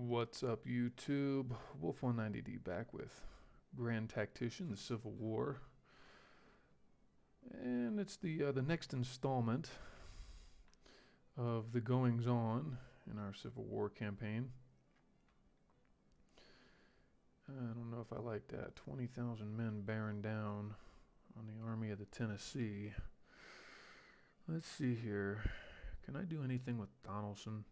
What's up, YouTube? Wolf190D back with Grand Tactician, the Civil War, and it's the next installment of the goings on in our Civil War campaign. I don't know if I like that. 20,000 men bearing down on the Army of the Tennessee. Let's see here. Can I do anything with Donaldson?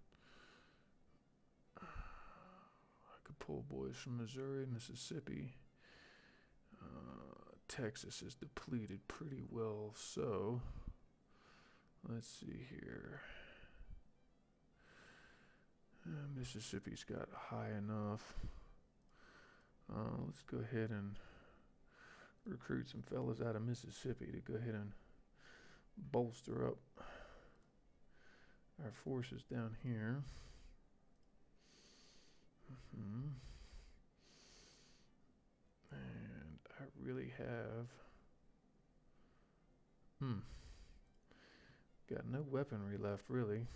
Could pull boys from Missouri, Mississippi. Texas is depleted pretty well, so let's see here. Mississippi's got high enough. Let's go ahead and recruit some fellas out of Mississippi to go ahead and bolster up our forces down here. And I really have got no weaponry left, really.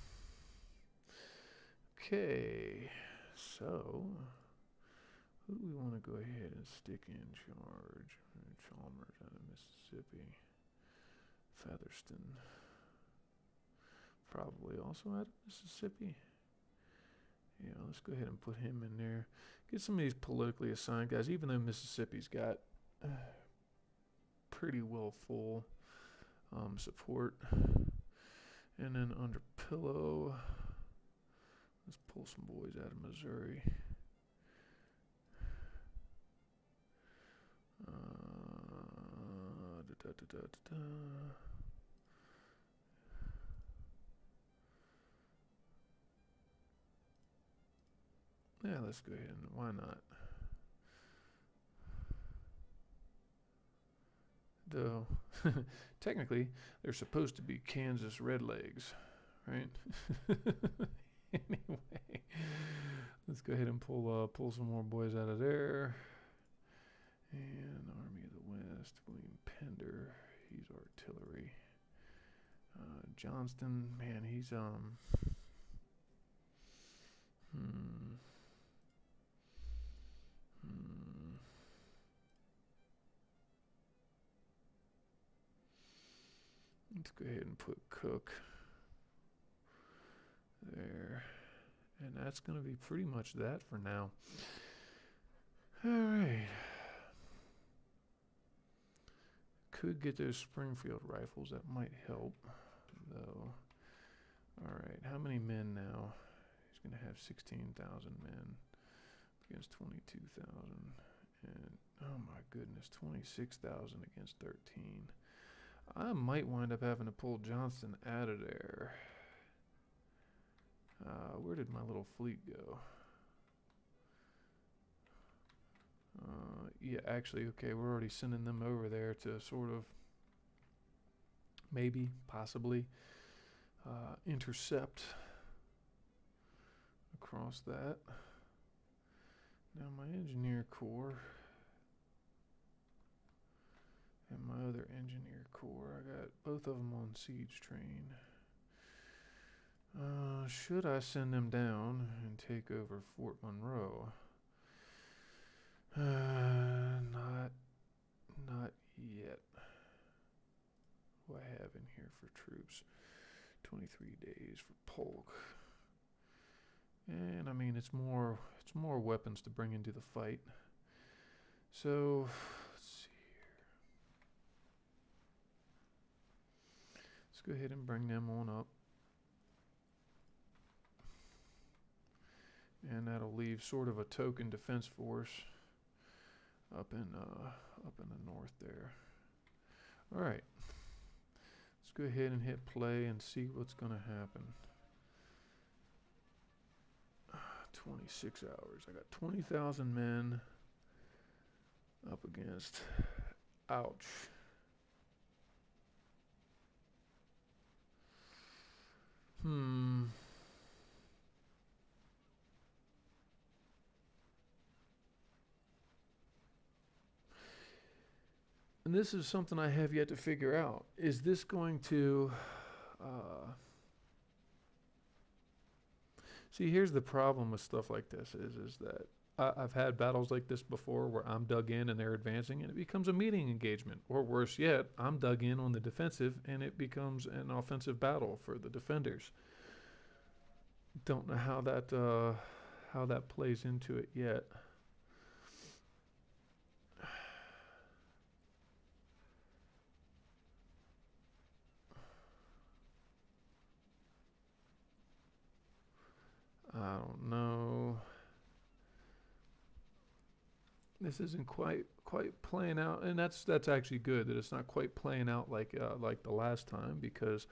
Okay, so who do we want to go ahead and stick in charge? Chalmers out of Mississippi. Featherston probably also out of Mississippi. Yeah, let's go ahead and put him in there. Get some of these politically assigned guys, even though Mississippi's got pretty well full support. And then under pillow, let's pull some boys out of Missouri. Yeah, let's go ahead and why not? Though, technically, they're supposed to be Kansas Redlegs, right? Anyway, let's go ahead and pull some more boys out of there. And Army of the West, William Pender, he's artillery. Johnston, man, he's Let's go ahead and put Cook there. And that's going to be pretty much that for now. All right. Could get those Springfield rifles. That might help, though. All right. How many men now? He's going to have 16,000 men against 22,000. And, oh my goodness, 26,000 against 13. I might wind up having to pull Johnston out of there. Where did my little fleet go? Yeah, actually, okay, we're already sending them over there to sort of maybe, possibly intercept across that. Now my engineer corps and my other engineer corps, I got both of them on siege train. Should I send them down and take over Fort Monroe? Not yet. What I have in here for troops? 23 days for Polk. And I mean, it's more weapons to bring into the fight. So let's see here. Let's go ahead and bring them on up. And that'll leave sort of a token defense force up in the north there. All right. Let's go ahead and hit play and see what's going to happen. 26 hours. I got 20,000 men up against. Ouch. And this is something I have yet to figure out. Is this going to See, here's the problem with stuff like this is that I've had battles like this before where I'm dug in and they're advancing and it becomes a meeting engagement. Or worse yet, I'm dug in on the defensive and it becomes an offensive battle for the defenders. Don't know how that plays into it yet. I don't know. This isn't quite playing out, and that's actually good that it's not quite playing out like the last time because,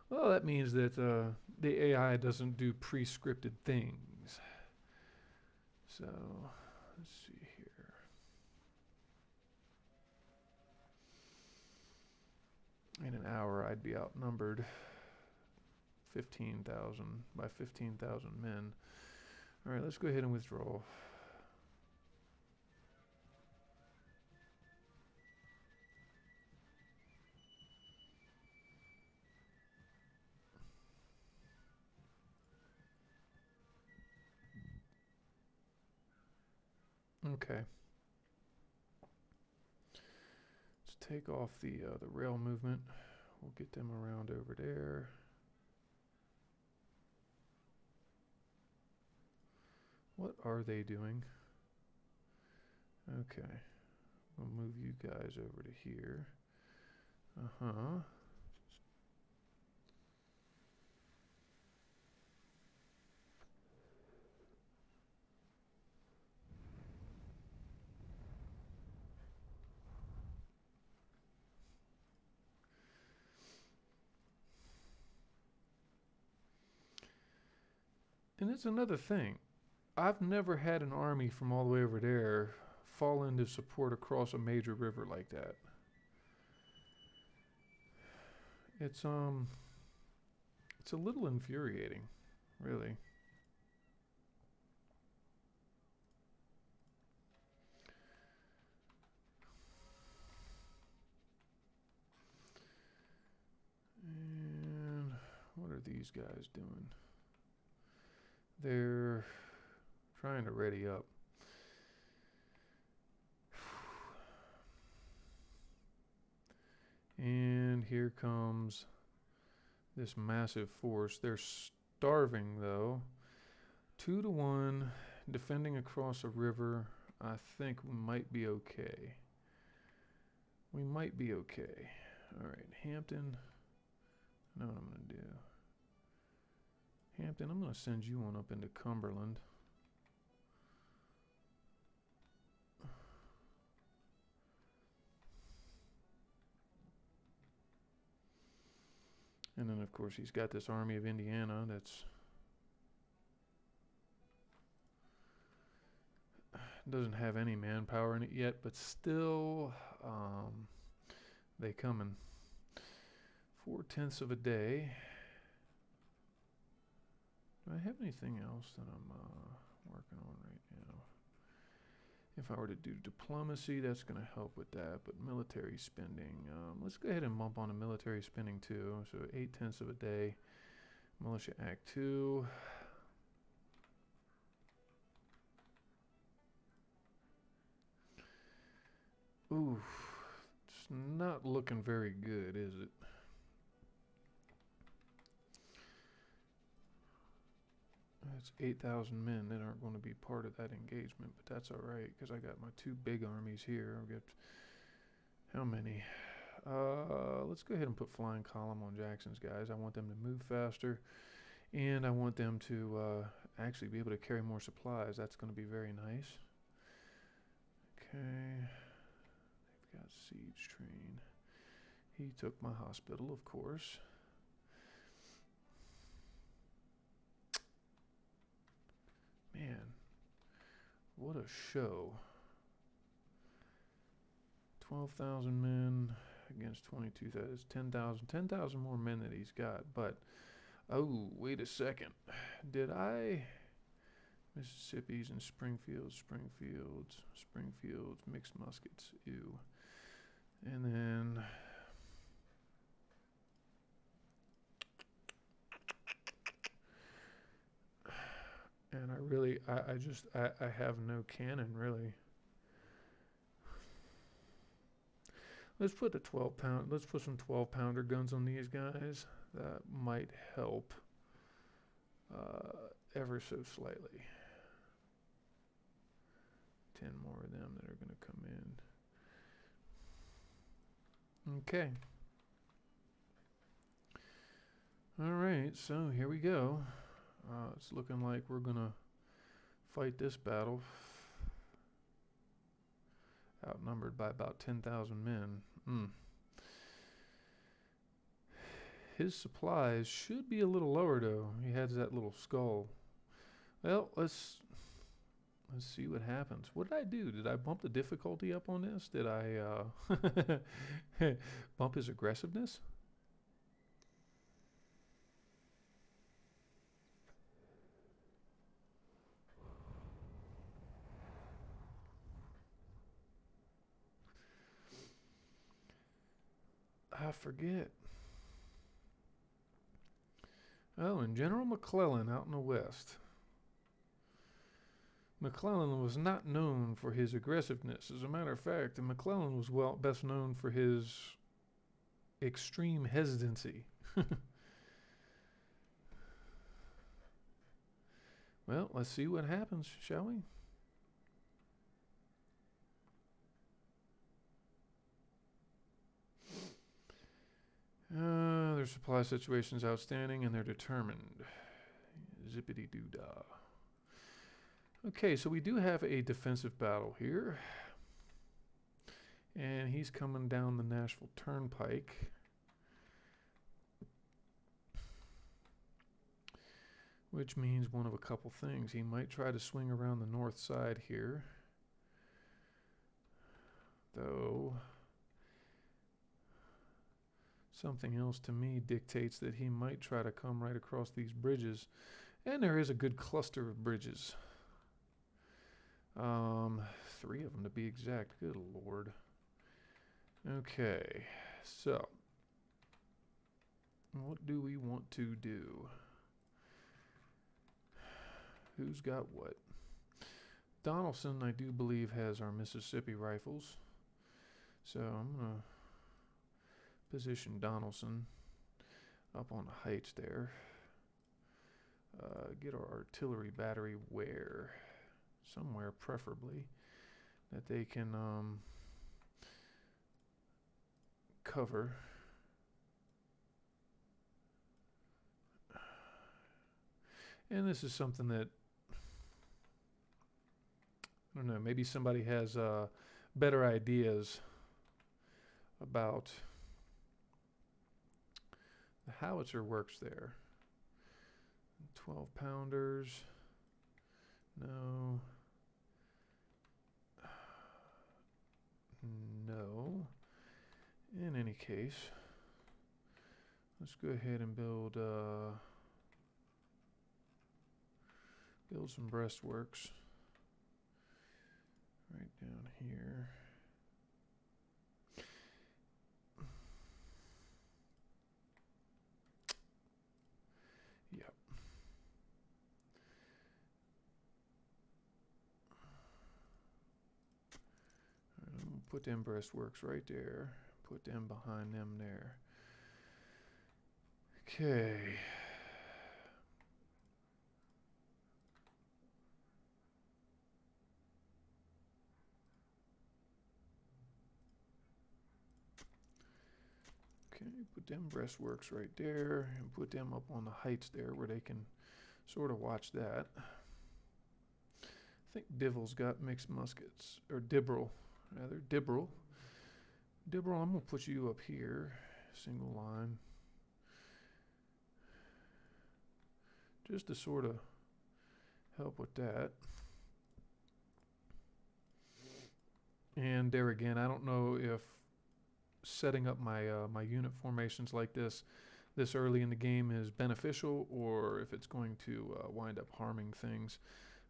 well, that means that the AI doesn't do pre-scripted things. So let's see here. In an hour, I'd be outnumbered 15,000 by 15,000 men. All right, let's go ahead and withdraw. Okay. Let's take off the rail movement. We'll get them around over there. What are they doing? Okay. We'll move you guys over to here. Uh-huh. And it's another thing. I've never had an army from all the way over there fall into support across a major river like that. It's it's a little infuriating, really. And what are these guys doing? They're trying to ready up. And here comes this massive force. They're starving though. 2-1, defending across a river. I think we might be okay. We might be okay. All right, Hampton. I know what I'm gonna do. Hampton, I'm gonna send you on up into Cumberland. And then, of course, he's got this army of Indiana that's doesn't have any manpower in it yet, but still, they coming. 4/10 of a day. Do I have anything else that I'm working on right now? If I were to do diplomacy, that's going to help with that. But military spending, let's go ahead and bump on to military spending too. So 8/10 of a day. Militia Act 2. Ooh, it's not looking very good, is it? That's 8,000 men that aren't going to be part of that engagement, but that's all right because I got my two big armies here. I've got how many? Let's go ahead and put flying column on Jackson's guys. I want them to move faster, and I want them to actually be able to carry more supplies. That's going to be very nice. Okay, they've got siege train. He took my hospital, of course. Man, what a show. 12,000 men against 22,000. That's 10,000. 10,000 more men that he's got. But, oh, wait a second. Did I... Mississippi's and Springfields, mixed muskets. Ew. And then... And I have no cannon, really. Let's put let's put some 12-pounder guns on these guys. That might help ever so slightly. 10 more of them that are going to come in. Okay. All right, so here we go. It's looking like we're going to fight this battle. Outnumbered by about 10,000 men. His supplies should be a little lower, though. He has that little skull. Well, let's see what happens. What did I do? Did I bump the difficulty up on this? Did I bump his aggressiveness? I forget. Oh, and General McClellan out in the west. McClellan was not known for his aggressiveness. As a matter of fact, McClellan was best known for his extreme hesitancy. Well, let's see what happens, shall we? Their supply situation's outstanding and they're determined. Zippity-doo-dah. Okay, so we do have a defensive battle here. And he's coming down the Nashville Turnpike. Which means one of a couple things. He might try to swing around the north side here. Though something else to me dictates that he might try to come right across these bridges. And there is a good cluster of bridges. 3 of them to be exact. Good Lord. Okay, so what do we want to do? Who's got what? Donaldson, I do believe, has our Mississippi rifles. So I'm going to position Donaldson up on the heights there. Get our artillery battery where? Somewhere, preferably, that they can cover. And this is something that, I don't know, maybe somebody has better ideas about the howitzer works there. 12-pounders. No. No. In any case, let's go ahead and build some breastworks right down here. Yep. Put them breastworks right there. Put them behind them there. Okay. Okay, put them breastworks right there and put them up on the heights there where they can sort of watch that. I think Divel's got mixed muskets, or Dibble, rather. Dibble, I'm going to put you up here, single line, just to sort of help with that. And there again, I don't know if setting up my my unit formations like this early in the game is beneficial or if it's going to wind up harming things.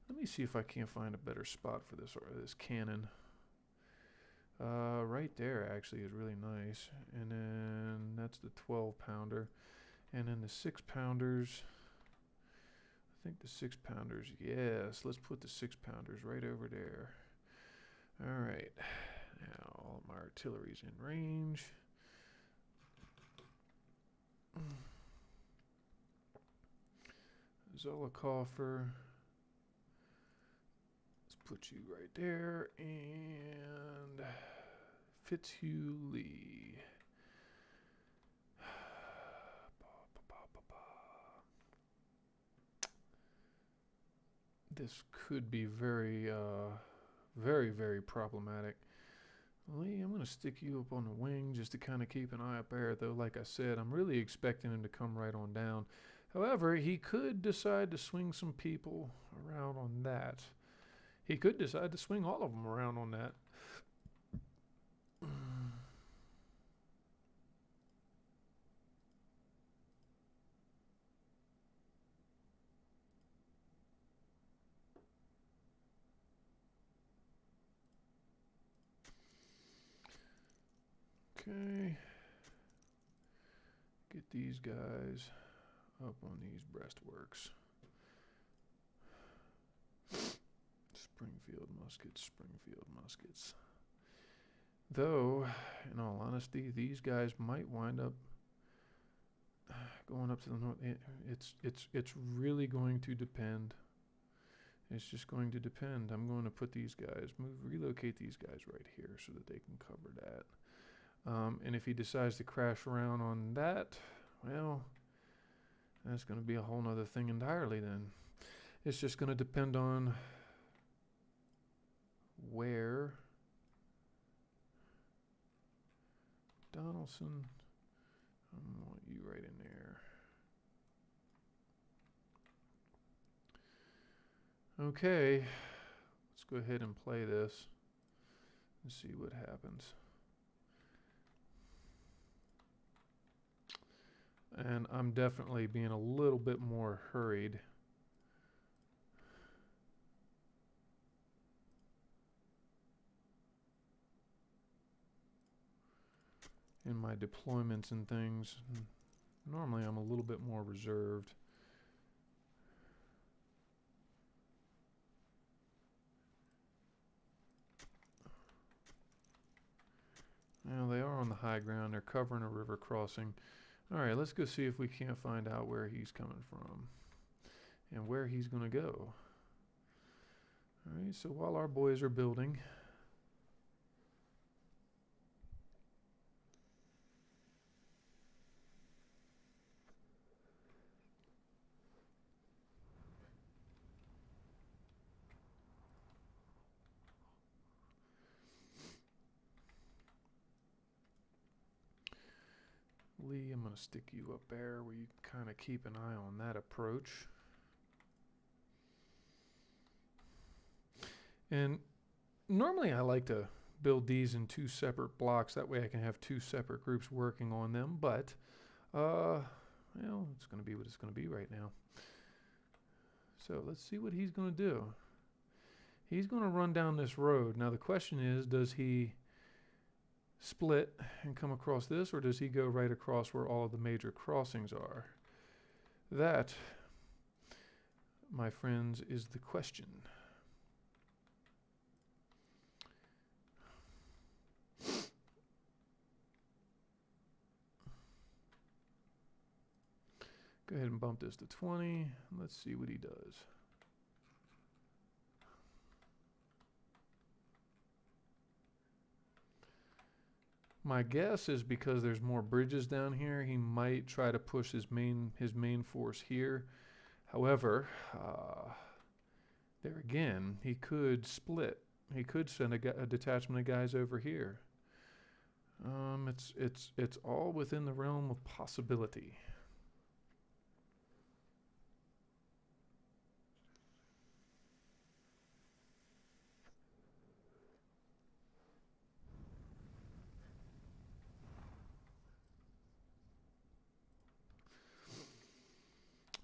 Let me see if I can't find a better spot for this cannon. Right there actually is really nice. And then that's the 12-pounder. And then the 6-pounders, I think the 6-pounders, yes, let's put the 6-pounders right over there. All right, now all of my artillery's in range. Zolokoffer, let's put you right there, and Fitzhugh Lee. This could be very, very problematic. Lee, I'm going to stick you up on the wing just to kind of keep an eye up there, though. Like I said, I'm really expecting him to come right on down. However, he could decide to swing some people around on that. He could decide to swing all of them around on that. Okay. Get these guys up on these breastworks. Springfield muskets. Though, in all honesty, these guys might wind up going up to the north. It's really going to depend. It's just going to depend. I'm going to put these guys, relocate these guys right here so that they can cover that. And if he decides to crash around on that, well, that's going to be a whole nother thing entirely then. It's just going to depend on where Donaldson, I want you right in there. Okay, let's go ahead and play this and see what happens. And I'm definitely being a little bit more hurried. In my deployments and things. Normally I'm a little bit more reserved. Now they are on the high ground. They're covering a river crossing. All right, let's go see if we can't find out where he's coming from and where he's going to go. All right, so while our boys are building, Lee, I'm going to stick you up there where you can kind of keep an eye on that approach. And normally I like to build these in 2 separate blocks. That way I can have 2 separate groups working on them. But, well, it's going to be what it's going to be right now. So let's see what he's going to do. He's going to run down this road. Now the question is, does he split and come across this, or does he go right across where all of the major crossings are? That, my friends, is the question. Go ahead and bump this to 20. Let's see what he does. My guess is because there's more bridges down here, he might try to push his main force here. However, there again, he could split. He could send a detachment of guys over here. It's all within the realm of possibility.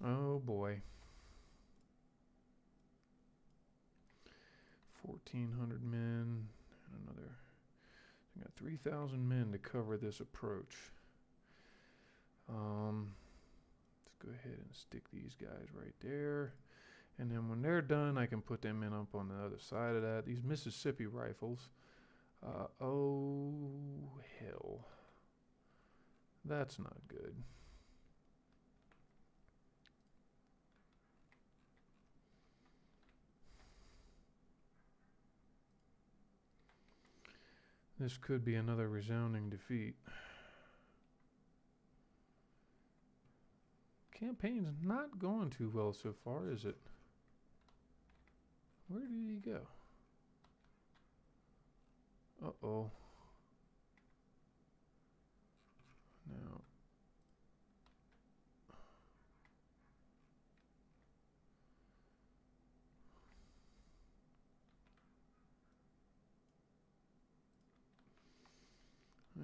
Oh boy. 1,400 men and another. I got 3,000 men to cover this approach. Let's go ahead and stick these guys right there. And then when they're done, I can put them in up on the other side of that. These Mississippi rifles. Oh, hell. That's not good. This could be another resounding defeat. Campaign's not going too well so far, is it? Where did he go? Uh-oh. Now.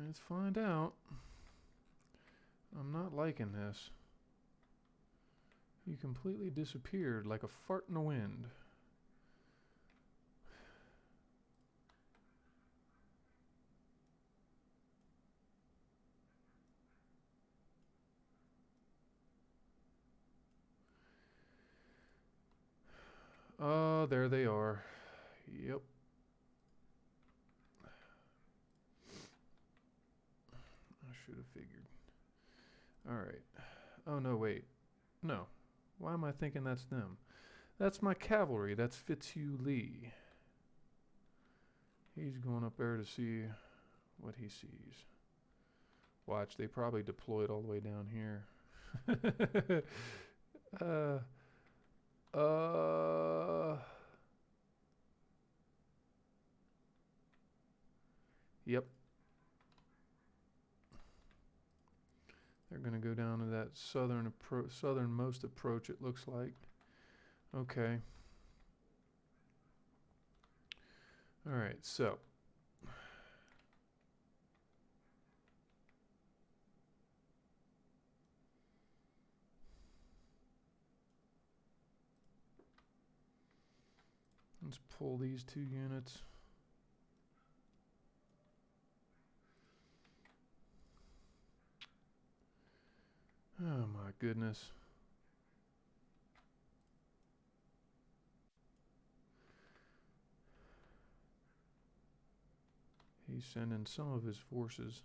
Let's find out. I'm not liking this. He completely disappeared like a fart in the wind. Oh, there they are. Yep. I should have figured. Alright. Oh, no, wait. No. Why am I thinking that's them? That's my cavalry. That's Fitzhugh Lee. He's going up there to see what he sees. Watch, they probably deployed all the way down here. Yep. They're going to go down to that southernmost approach, it looks like. Okay. All right, so. Let's pull these two units. Oh my goodness. He's sending some of his forces.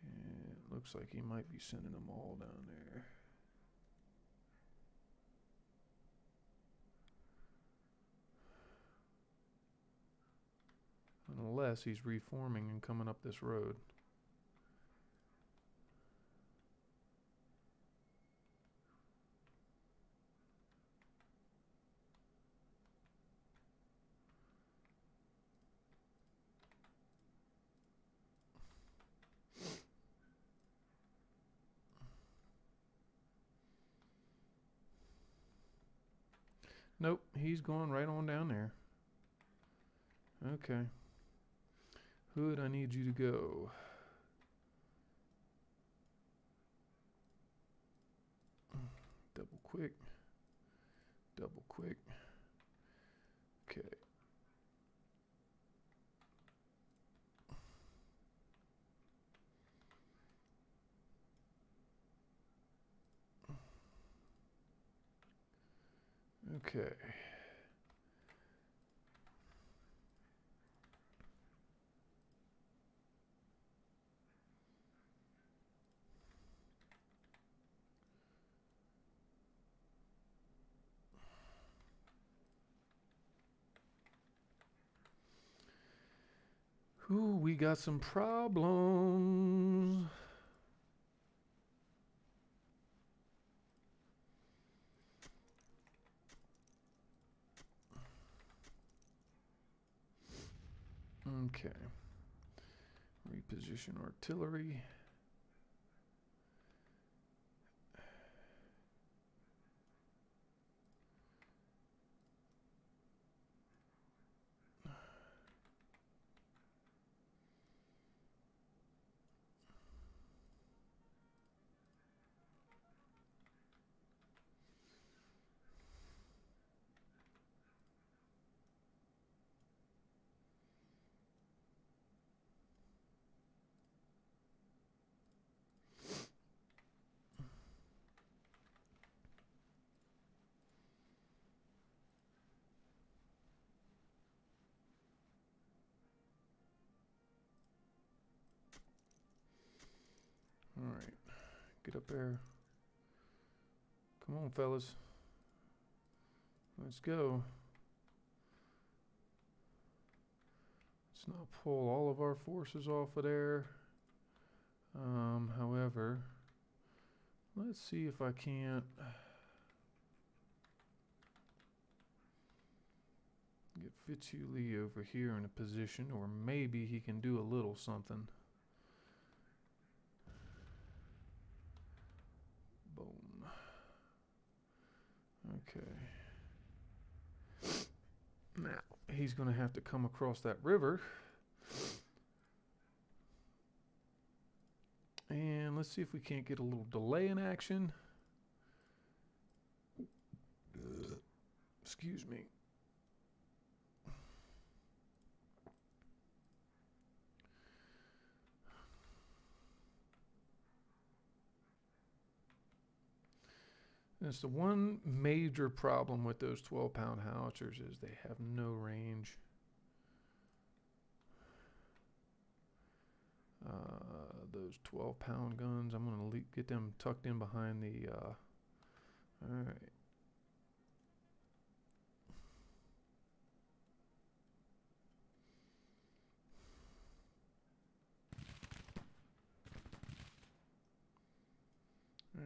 And it looks like he might be sending them all down there. Unless he's reforming and coming up this road. Nope, he's going right on down there. Okay. Hood, I need you to go. Double quick. Double quick. Okay. Okay. Ooh, we got some problems. Okay. Reposition artillery. Get up there. Come on, fellas. Let's go. Let's not pull all of our forces off of there. However, let's see if I can't get Fitzhugh over here in a position, or maybe he can do a little something. Boom. Okay. Now, he's going to have to come across that river. And let's see if we can't get a little delay in action. Excuse me. That's the one major problem with those 12-pound howitzers is they have no range. Those 12-pound guns, I'm going to get them tucked in behind the... all right.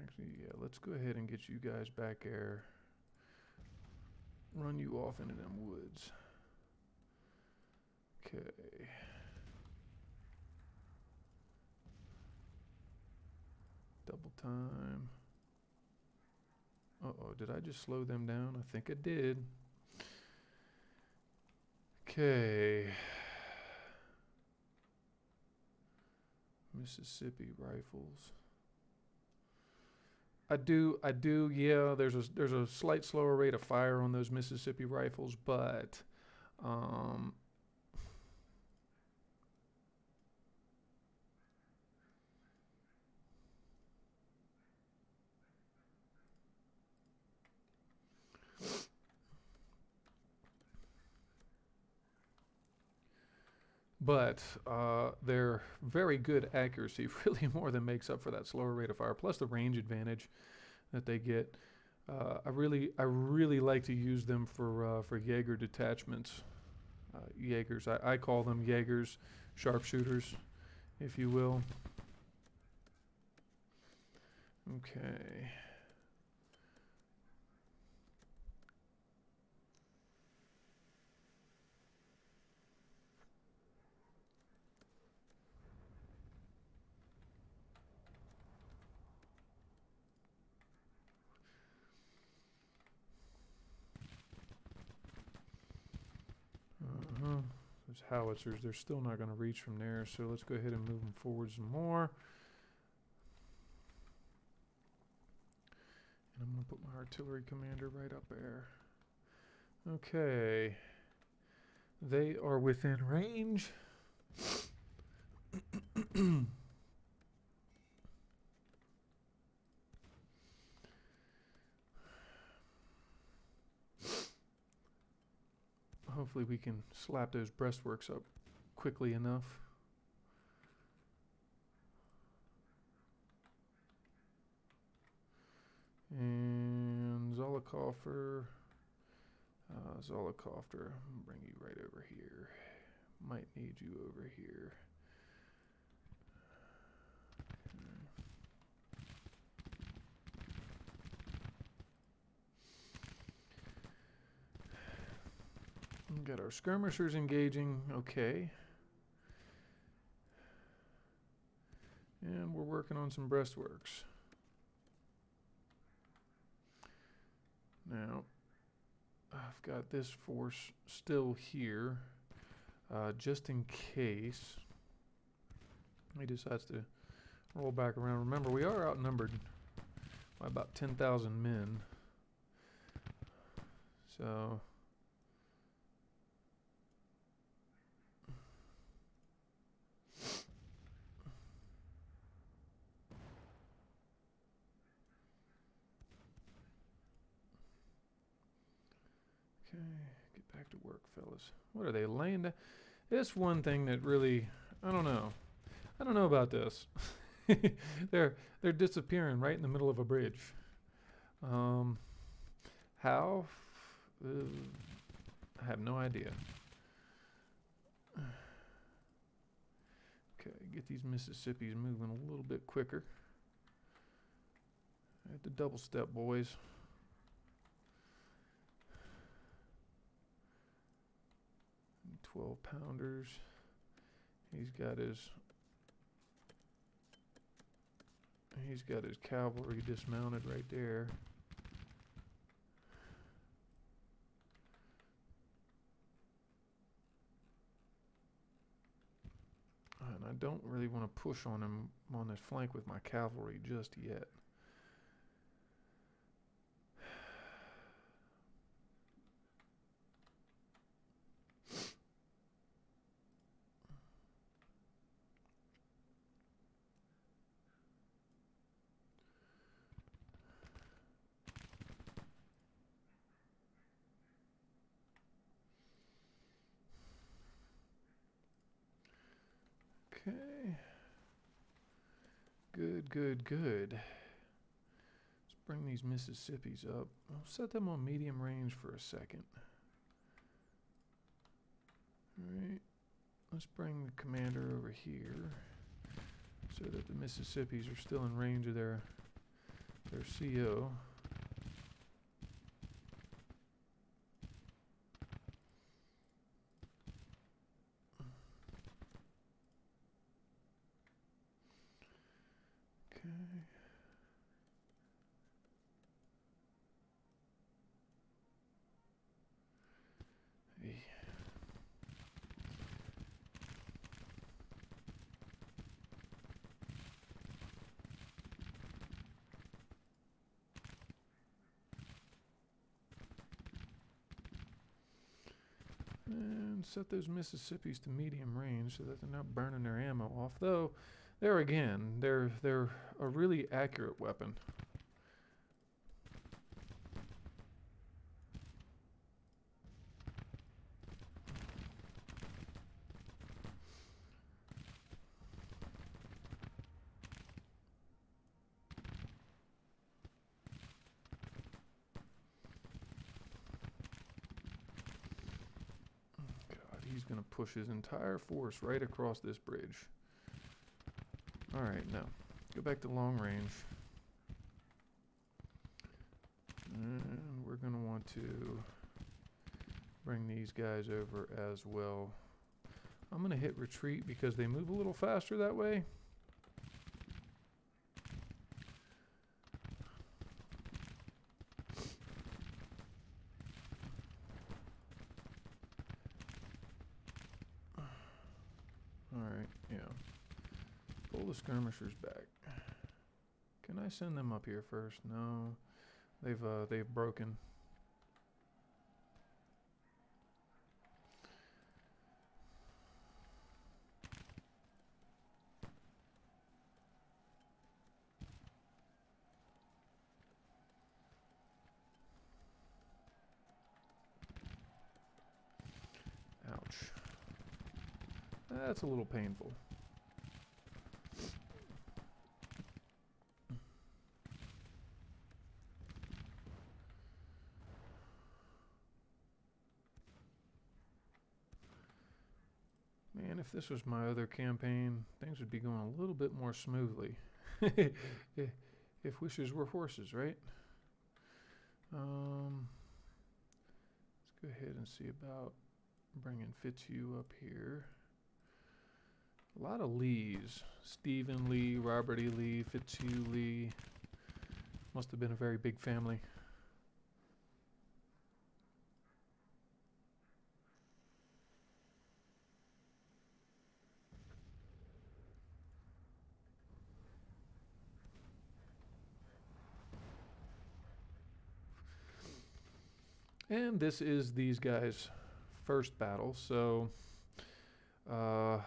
Actually, yeah, let's go ahead and get you guys back there. Run you off into them woods. Okay. Double time. Uh-oh, did I just slow them down? I think I did. Okay. Mississippi rifles. I do, yeah, there's a slight slower rate of fire on those Mississippi rifles, but their very good accuracy really more than makes up for that slower rate of fire, plus the range advantage that they get. I really like to use them for Jaeger detachments. Jaegers, I call them Jaegers, sharpshooters, if you will. Okay. Those howitzers, they're still not going to reach from there, so let's go ahead and move them forward some more. And I'm going to put my artillery commander right up there. Okay. They are within range. Hopefully we can slap those breastworks up quickly enough. And Zollicoffer. Zollicoffer, I'll bring you right over here. Might need you over here. Got our skirmishers engaging, okay. And we're working on some breastworks. Now, I've got this force still here, just in case he decides to roll back around. Remember, we are outnumbered by about 10,000 men. So... Okay, get back to work, fellas. What are they laying down? It's one thing that really, I don't know about this. They're disappearing right in the middle of a bridge. How? I have no idea. Okay, get these Mississippis moving a little bit quicker. At the double step, boys. And 12-pounders. He's got his cavalry dismounted right there. And I don't really want to push on him on this flank with my cavalry just yet. Okay. Good. Let's bring these Mississippis up. I'll set them on medium range for a second. Alright. Let's bring the commander over here so that the Mississippis are still in range of their CO. And set those Mississippis to medium range so that they're not burning their ammo off. Though, there again, they're a really accurate weapon. He's going to push his entire force right across this bridge. Alright, now, go back to long range. And we're going to want to bring these guys over as well. I'm going to hit retreat because they move a little faster that way. Alright, yeah. Pull the skirmishers back. Can I send them up here first? No. They've broken. Ouch. That's a little painful. Man, if this was my other campaign, things would be going a little bit more smoothly. If wishes were horses, right? Let's go ahead and see about bringing Fitzhugh up here. A lot of Lees. Stephen Lee, Robert E. Lee, Fitzhugh Lee. Must have been a very big family. And this is these guys' first battle, so I'm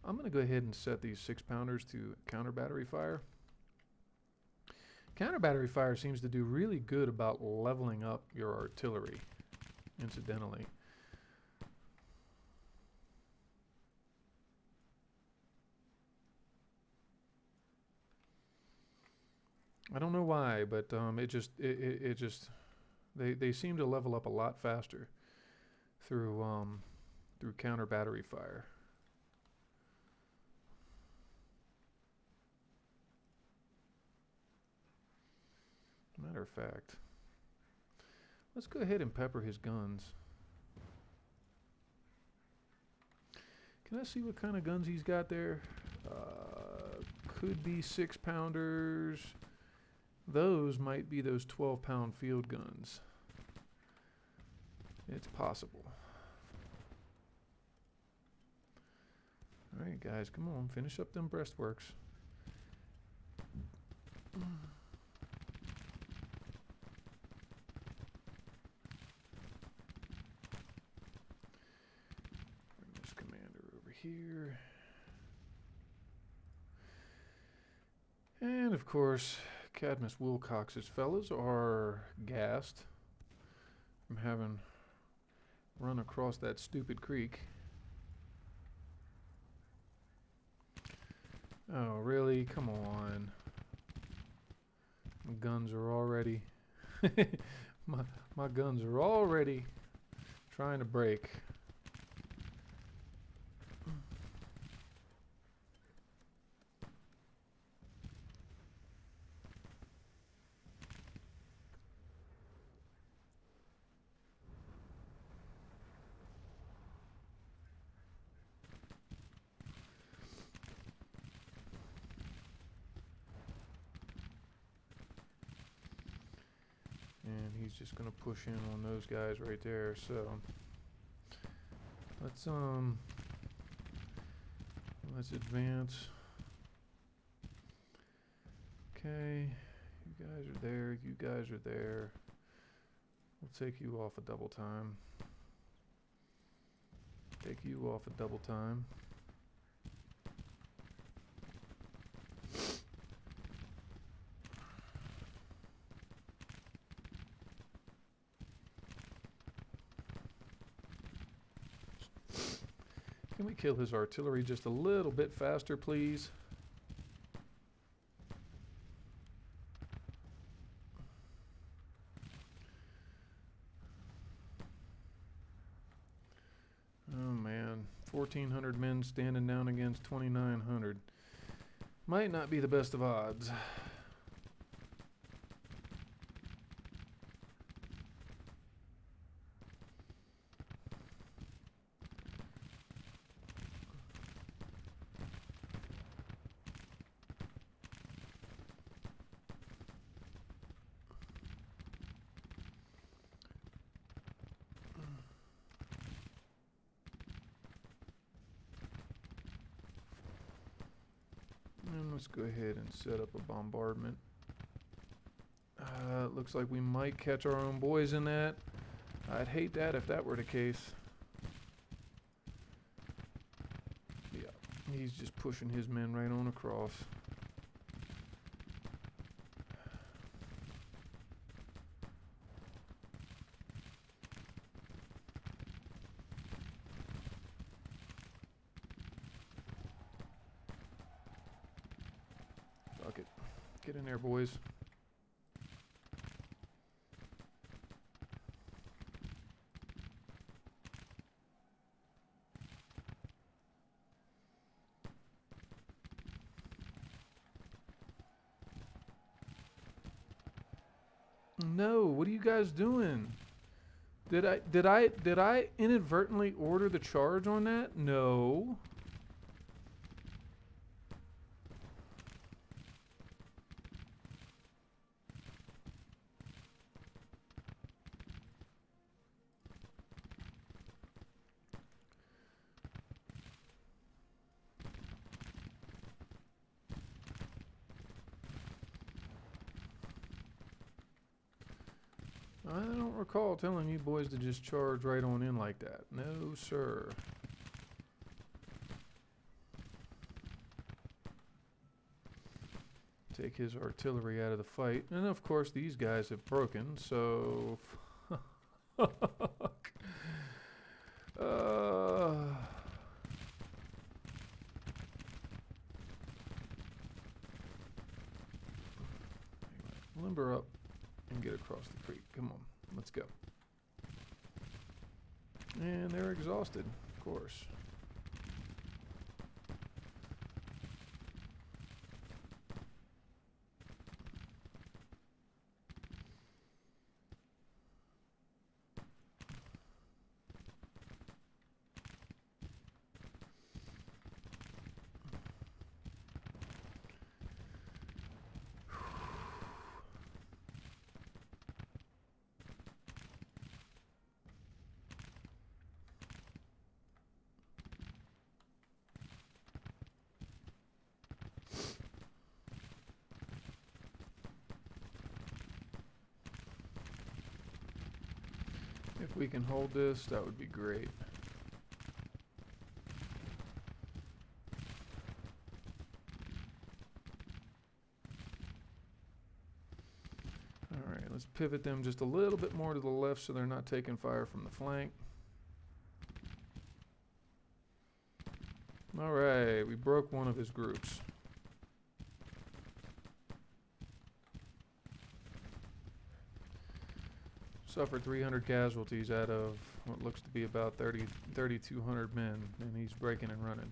going to go ahead and set these 6-pounders to counter battery fire. Counter battery fire seems to do really good about leveling up your artillery, incidentally. I don't know why, but it just they seem to level up a lot faster through counter battery fire. Matter of fact, let's go ahead and pepper his guns. Can I see what kind of guns he's got there? Could be 6-pounders. Those might be those 12-pound field guns. It's possible. All right, guys, come on, finish up them breastworks. Bring this commander over here. And of course, Cadmus Wilcox's fellas are gassed from having run across that stupid creek. Oh, really? Come on. My guns are already my guns are already trying to break. And he's just gonna push in on those guys right there. So let's advance. Okay, you guys are there. You guys are there. We'll take you off a double time. Take you off a double time. Can we kill his artillery just a little bit faster, please? Oh man, 1,400 men standing down against 2,900. Might not be the best of odds. Let's go ahead and set up a bombardment. Looks like we might catch our own boys in that. I'd hate that if that were the case. Yeah, he's just pushing his men right on across. Fuck it. Get in there, boys. No, what are you guys doing? Did I inadvertently order the charge on that? No. I don't recall telling you boys to just charge right on in like that. No, sir. Take his artillery out of the fight. And of course, these guys have broken, so... Fuck. And they're exhausted, of course. If we can hold this, that would be great. Alright, let's pivot them just a little bit more to the left so they're not taking fire from the flank. Alright, we broke one of his groups. Suffered 300 casualties out of what looks to be about 3,200 men, and he's breaking and running.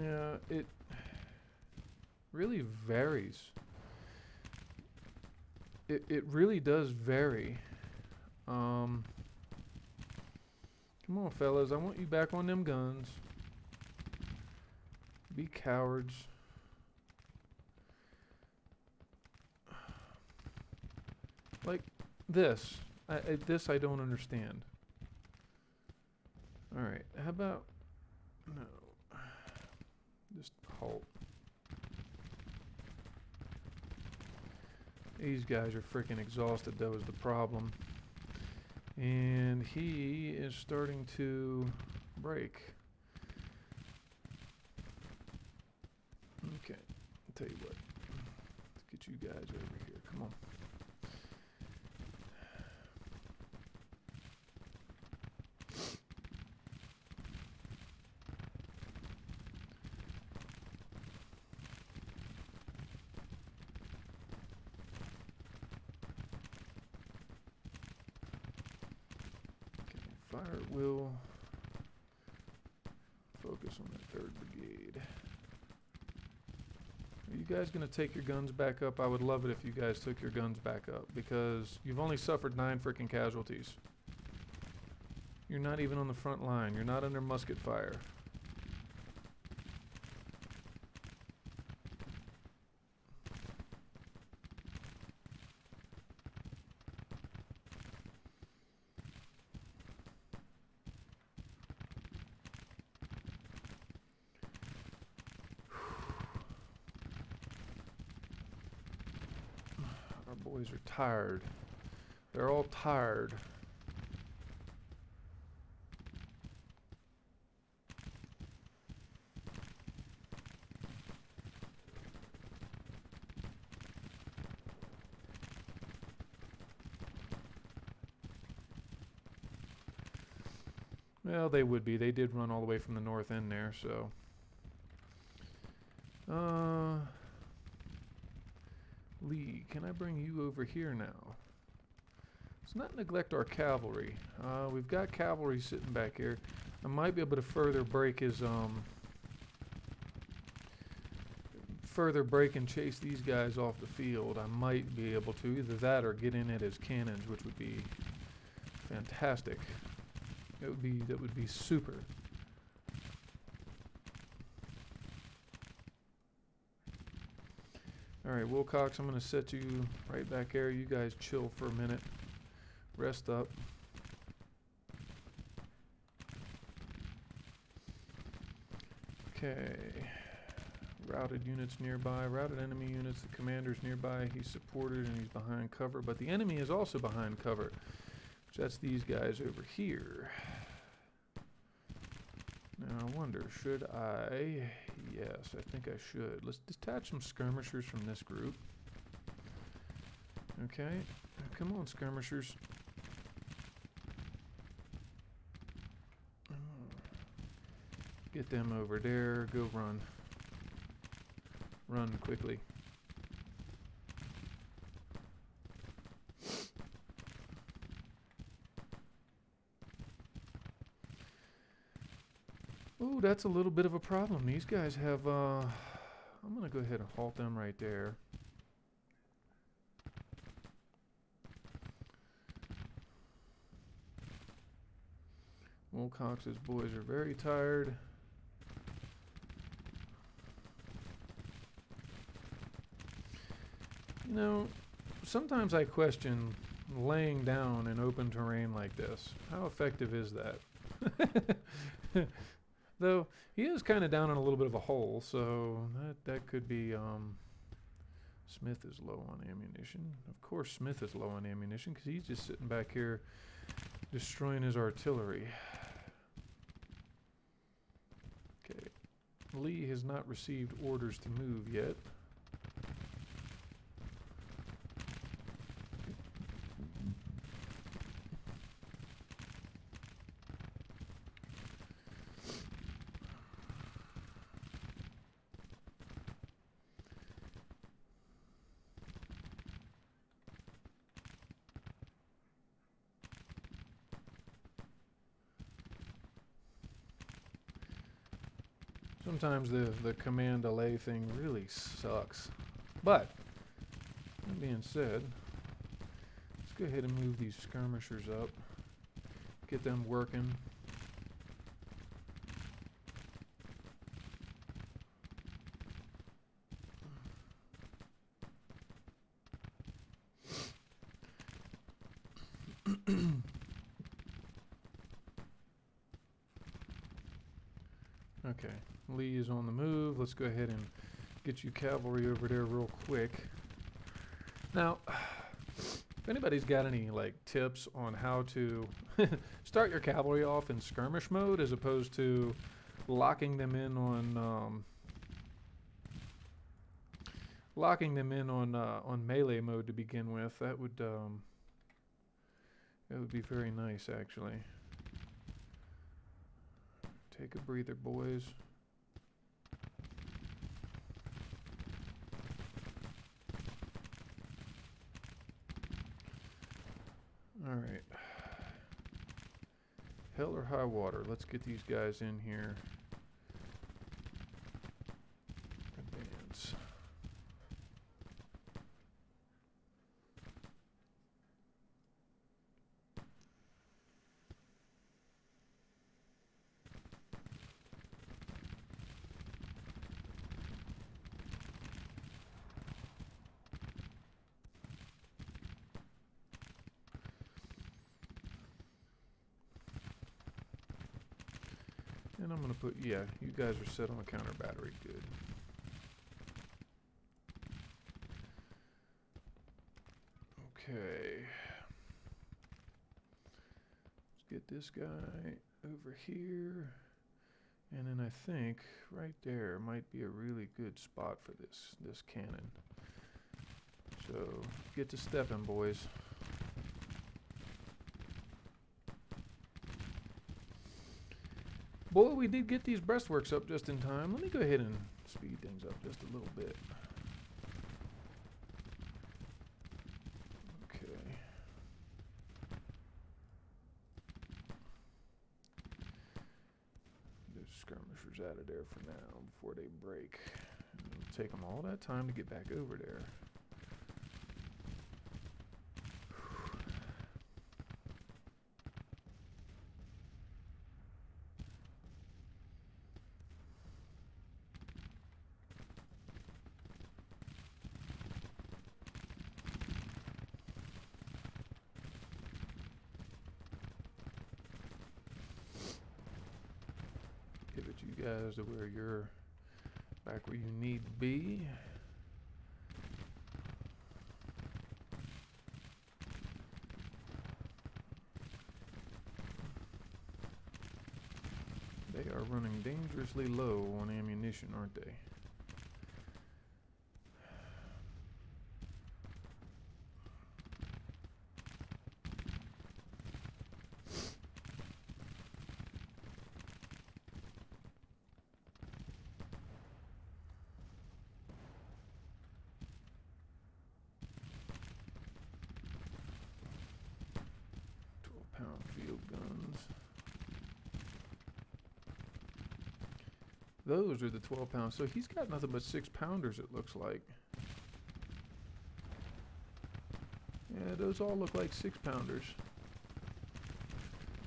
Yeah, it really varies. It really does vary. Come on, fellas. I want you back on them guns. Be cowards. Like this. This I don't understand. Alright, how about... No. Just halt. These guys are freaking exhausted, though, is the problem. And he is starting to break. Okay, I'll tell you what. Let's get you guys over here. Come on. Fire at will. Focus on that 3rd Brigade. Are you guys going to take your guns back up? I would love it if you guys took your guns back up, because you've only suffered 9 freaking casualties. You're not even on the front line. You're not under musket fire. Boys are tired. They're all tired. Well, they would be. They did run all the way from the north end there, so. Lee, can I bring you over here now? Let's not neglect our cavalry. We've got cavalry sitting back here. I might be able to further break his, further break and chase these guys off the field. I might be able to. Either that or get in at his cannons, which would be fantastic. That would be super. Alright, Wilcox, I'm going to set you right back there. You guys chill for a minute. Rest up. Okay. Routed units nearby. Routed enemy units. The commander's nearby. He's supported and he's behind cover. But the enemy is also behind cover. Which that's these guys over here. Now I wonder, should I... Yes, I think I should. Let's detach some skirmishers from this group. Okay. Come on, skirmishers. Get them over there. Go run. Run quickly. Ooh, that's a little bit of a problem. These guys have, I'm going to go ahead and halt them right there. Wilcox's boys are very tired. You know, sometimes I question laying down in open terrain like this. How effective is that? Though, he is kind of down in a little bit of a hole, so that could be, Smith is low on ammunition. Of course Smith is low on ammunition, because he's just sitting back here destroying his artillery. Okay. Lee has not received orders to move yet. Sometimes the command delay thing really sucks. But, that being said, let's go ahead and move these skirmishers up. Get them working. Okay, Lee is on the move. Let's go ahead and get you cavalry over there real quick. Now, if anybody's got any like tips on how to start your cavalry off in skirmish mode as opposed to locking them in on melee mode to begin with, that would be very nice actually. Take a breather, boys. All right. Hell or high water. Let's get these guys in here. Advance. And I'm going to put, yeah, you guys are set on a counter battery. Good. Okay. Let's get this guy over here. And then I think right there might be a really good spot for this cannon. So get to stepping, boys. Boy, we did get these breastworks up just in time. Let me go ahead and speed things up just a little bit. Okay. Those skirmishers out of there for now before they break. It'll take them all that time to get back over there. You guys to where you're back where you need to be. They are running dangerously low on ammunition, aren't they? Those are the 12 pounds. So he's got nothing but 6-pounders, it looks like. Yeah, those all look like 6-pounders.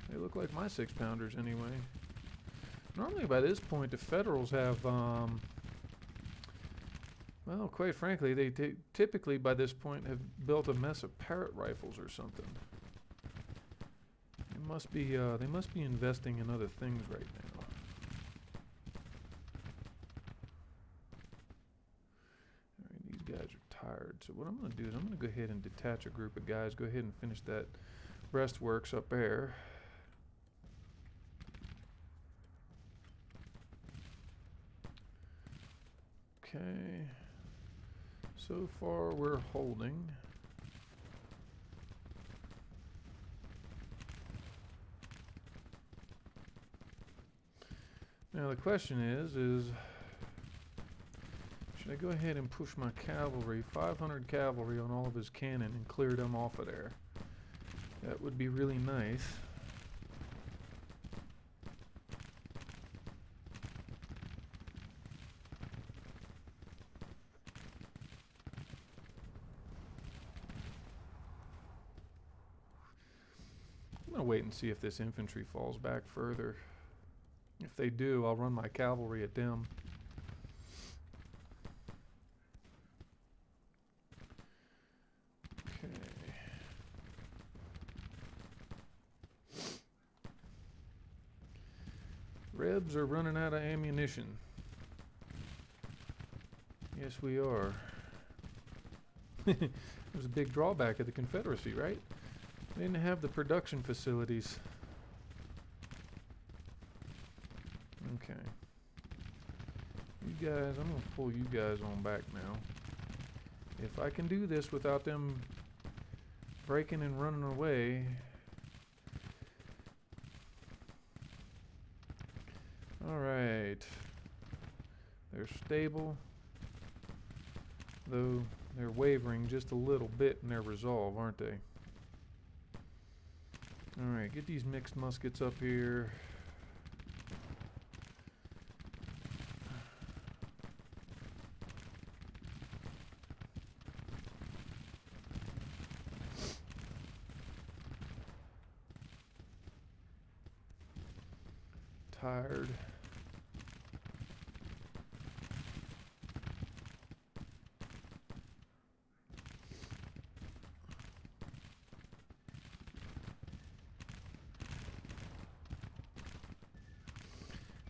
They look like my 6-pounders anyway. Normally by this point the Federals have, well, quite frankly, they typically by this point have built a mess of Parrott rifles or something. They must be investing in other things right now. Alright, these guys are tired. So what I'm going to do is I'm going to go ahead and detach a group of guys. Go ahead and finish that breastworks up there. Okay. So far we're holding. Now the question is should I go ahead and push my cavalry, 500 cavalry on all of his cannon and clear them off of there? That would be really nice. I'm going to wait and see if this infantry falls back further. If they do, I'll run my cavalry at them. Okay. Rebs are running out of ammunition. Yes, we are. It was a big drawback of the Confederacy, right? They didn't have the production facilities. Okay. You guys, I'm going to pull you guys on back now. If I can do this without them breaking and running away. Alright. They're stable, though they're wavering just a little bit in their resolve, aren't they? Alright, get these mixed muskets up here. Tired.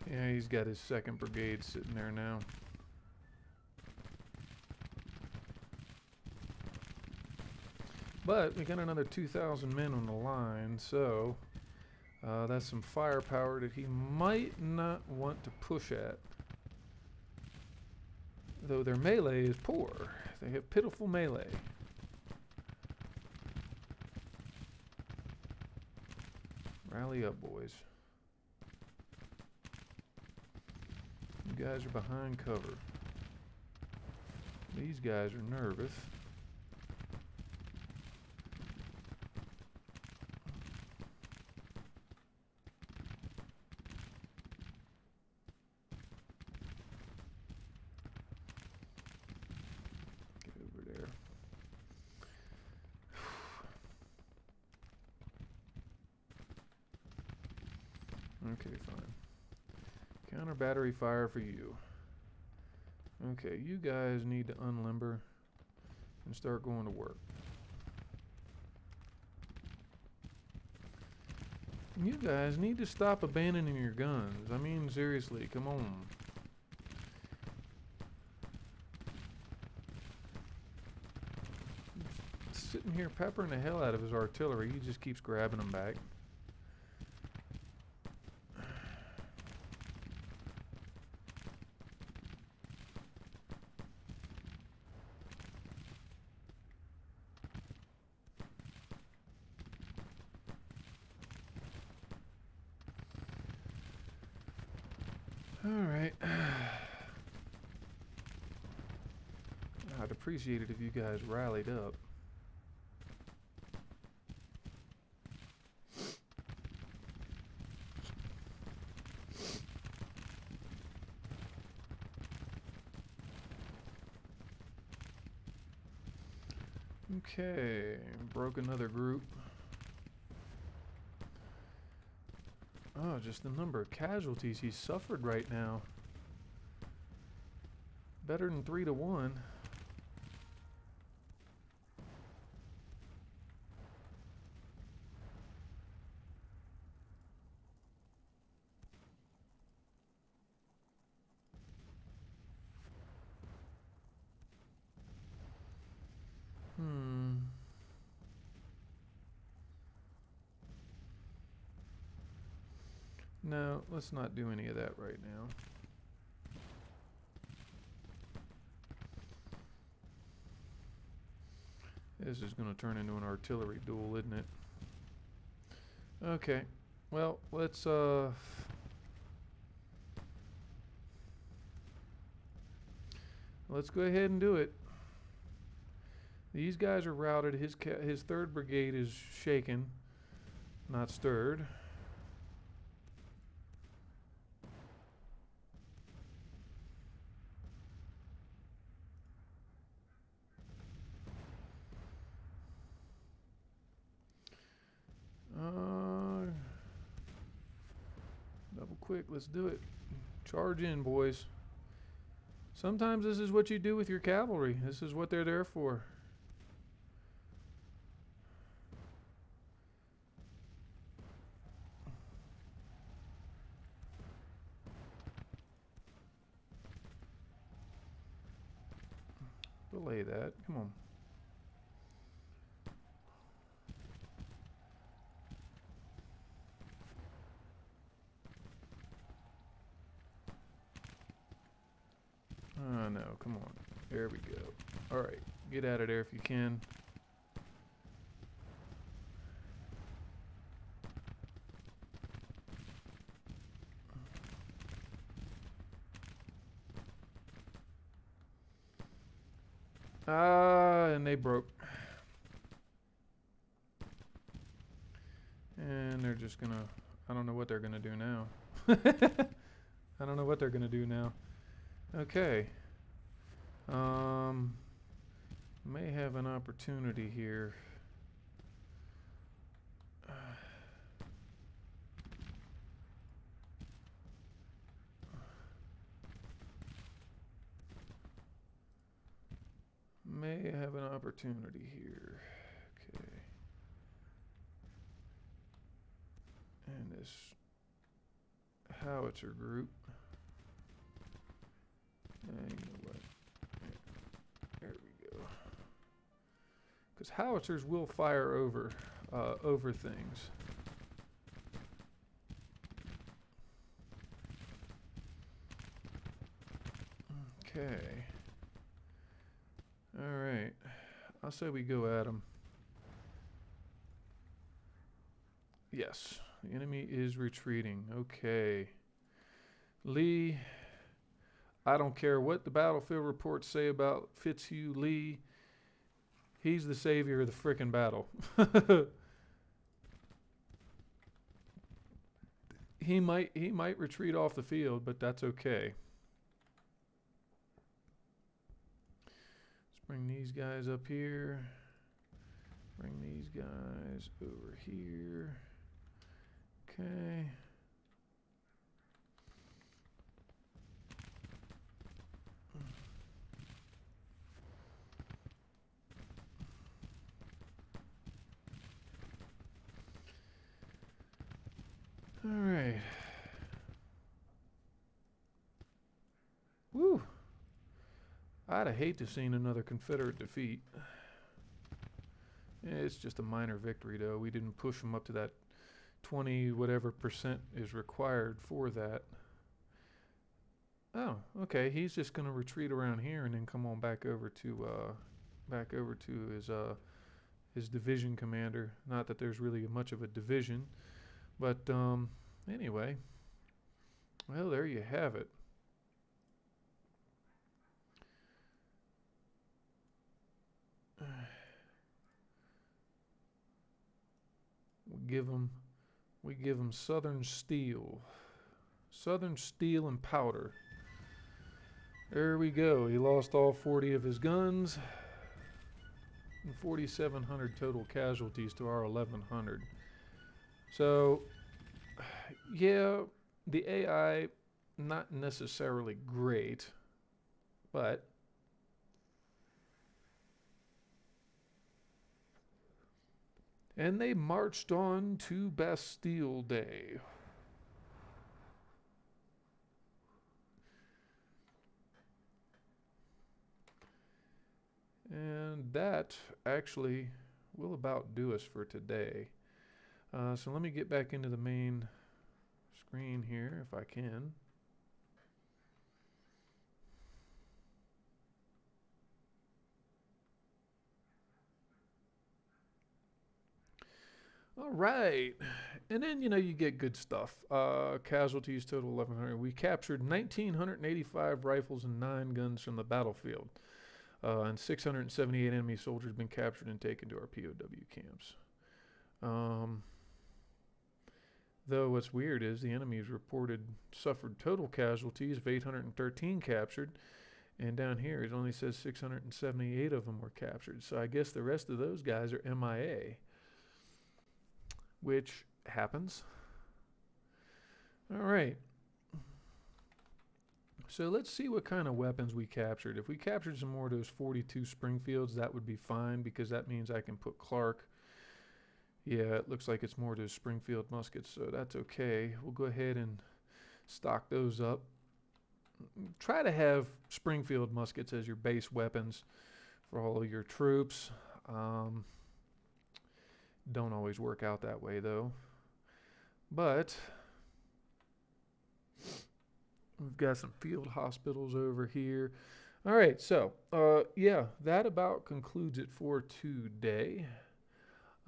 Yeah, he's got his 2nd Brigade sitting there now. But we got another 2,000 men on the line, so that's some firepower that he might not want to push at. Though their melee is poor. They have pitiful melee. Rally up, boys. You guys are behind cover. These guys are nervous. Get over there. Okay, fine. Counter battery fire for you. Okay, you guys need to unlimber and start going to work. You guys need to stop abandoning your guns. I mean, seriously, come on. Sitting here peppering the hell out of his artillery. He just keeps grabbing them back. Alright. I'd appreciate it if you guys rallied up. Okay, broke another group. Oh, just the number of casualties he's suffered right now. Better than 3 to 1. No, let's not do any of that right now. This is going to turn into an artillery duel, isn't it? Okay. Well, let's go ahead and do it. These guys are routed. His 3rd brigade is shaken, not stirred. Double quick, let's do it. Charge in, boys. Sometimes this is what you do with your cavalry. This is what they're there for. Delay that. Come on. Oh, no. Come on. There we go. All right. Get out of there if you can. And they broke. And they're just gonna... I don't know what they're gonna do now. I don't know what they're gonna do now. Okay. May have an opportunity here. May have an opportunity here. Okay. And this howitzer group. You know what? There we go. Because howitzers will fire over things. Okay. All right. I'll say we go at them. Yes. The enemy is retreating. Okay. Lee, I don't care what the battlefield reports say about Fitzhugh Lee. He's the savior of the frickin' battle. He might retreat off the field, but that's okay. Let's bring these guys up here. Bring these guys over here. Okay. All right. Woo. I'd have hate to seen another Confederate defeat. It's just a minor victory, though. We didn't push them up to that 20 whatever % is required for that. Oh, okay. He's just going to retreat around here and then come on back over to his division commander. Not that there's really much of a division, but anyway. Well, there you have it. We give him Southern Steel and powder. There we go. He lost all 40 of his guns. and 4,700 total casualties to our 1,100. So, yeah, the AI, not necessarily great, but and they marched on to Bastille Day. And that actually will about do us for today. So let me get back into the main screen here if I can. All right. And then, you get good stuff. Casualties total 1,100. We captured 1,985 rifles and 9 guns from the battlefield. And 678 enemy soldiers been captured and taken to our POW camps. Though what's weird is the enemies reported suffered total casualties of 813 captured. And down here it only says 678 of them were captured. So I guess the rest of those guys are MIA. Which happens. All right. So let's see what kind of weapons we captured. If we captured some more of those 42 Springfields, that would be fine because that means I can put Clark. Yeah, it looks like it's more of those Springfield muskets, so that's okay. We'll go ahead and stock those up. Try to have Springfield muskets as your base weapons for all of your troops. Don't always work out that way though. But we've got some field hospitals over here. All right, so yeah, that about concludes it for today.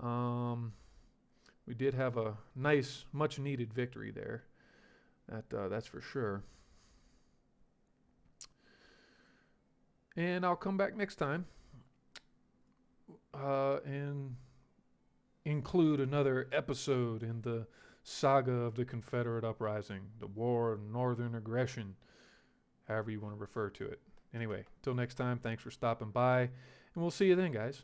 We did have a nice, much needed victory there. That's for sure. And I'll come back next time and include another episode in the saga of the Confederate uprising, the war of northern aggression, however you want to refer to it. Anyway, till next time, thanks for stopping by, and we'll see you then, guys.